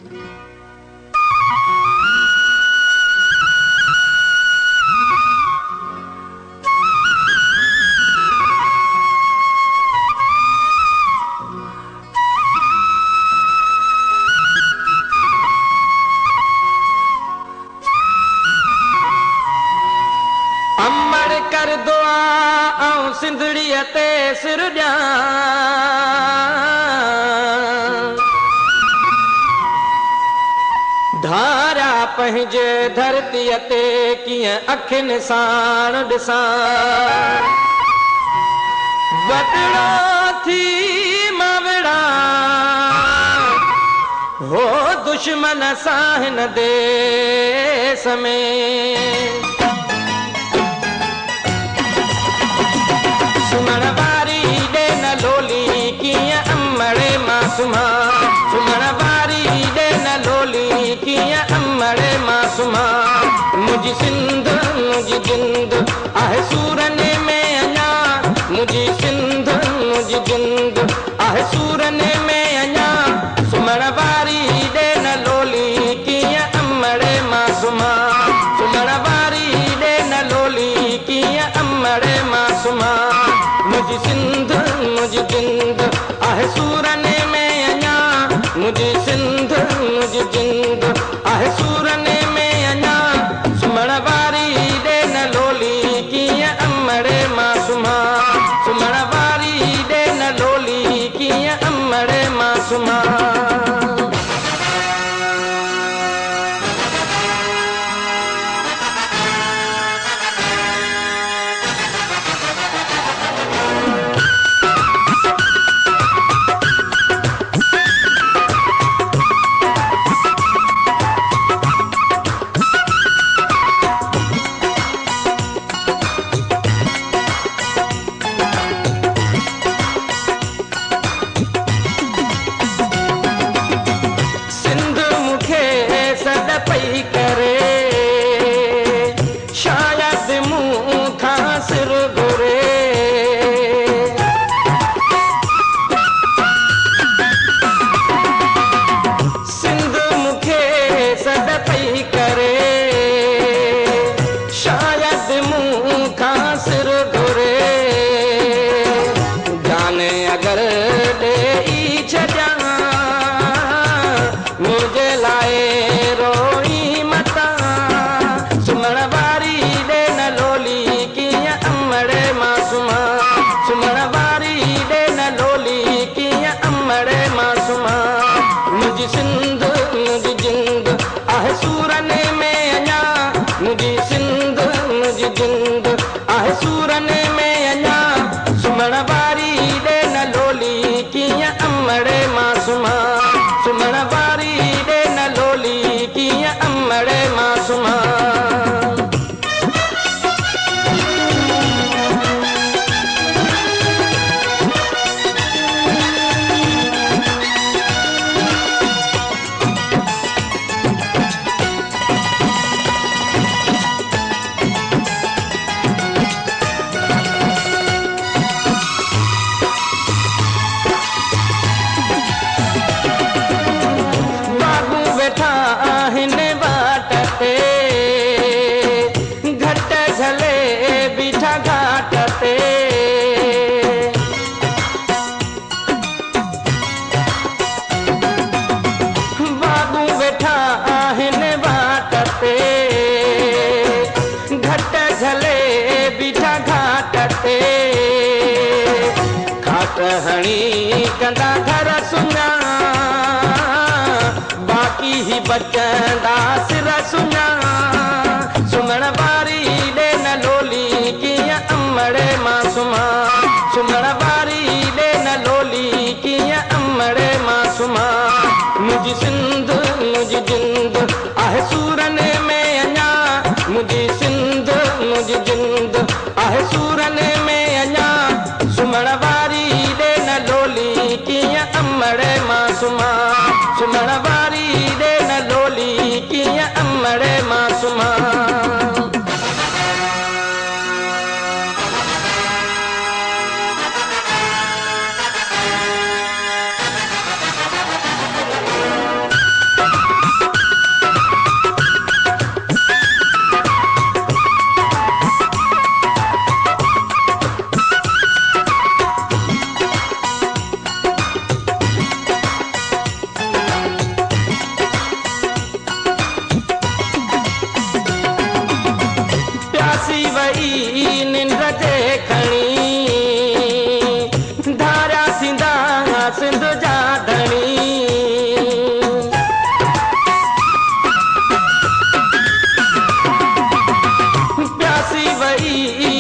अमड़ कर दुआ आऊं सिंधड़ीअ ते सिर ॾियां, धारा पंहिंजे धरतीअ ते कीअं अखियुनि साण ॾिसां। वॾड़ो थी मां विड़ां हो दुश्मन सां हिन देस में। सुमण वारी ॾे न लोली कीअं अमड़े मां सुम्हां, सुमण वारी ॾे न लोली कीअं अमड़े मां सुम्हां। मुंहिंजी सिंध मुंहिंजी जिंद आहे सूरने में अञा, मुंहिंजी सिंध मुंहिंजी जिंद आहे सूरने में अञा। सुमण वारी ॾे न लोली कीअं अमड़े मां सुम्हां, सुमण वारी ॾे न लोली कीअं अमड़े मां सुम्हां। मुझी सिंध मुझी जिंद आहे सूरने में अञा, मुझी सिंध मुझी जिंद आहे सूरने में अञा। सुमण वारी ॾे न लोली कीअं अमड़े मां सुम्हां, सुमण वारी ॾे न लोली कीअं अमड़े मां सुम्हां। पई करे शायद मुंह खां सिर घुरे, सिंध मूंखे सॾ पई करे शायद मुंह खां सिर घुरे। जाने अगर ॾेई छॾियां मुंहिंजे लाइ सिंध मुझी जिंद आहे सूरने में अञा, मुझी सिंध मुझी जिंद आहे सूरने में अञा। सुमण वारी ॾे न लोली कीअं अमड़े मां सुम्हां, सुमण वारी ॾे न लोली कीअं अमड़े मां सुम्हां। हणी कंदा घर सुञा बाक़ी ही बचंदा सिर सुञा। सुमण वारी ॾे न लोली कीअं अमड़े मां सुम्हां, सुमण वारी ॾे न लोली कीअं अमड़े मां सुम्हां। मुंहिंजी सिंध मुंहिंजी जिंद आहे सूरने में अञा, मुंहिंजी सिंध मुंहिंजी जिंद आहे सूरने में अञा। सुमण वारी ॾे न लोली कीअं अमड़े मां सुम्हां, सुमण वारी ॾे न लोली कीअं अमड़े मां सुम्हां। वारी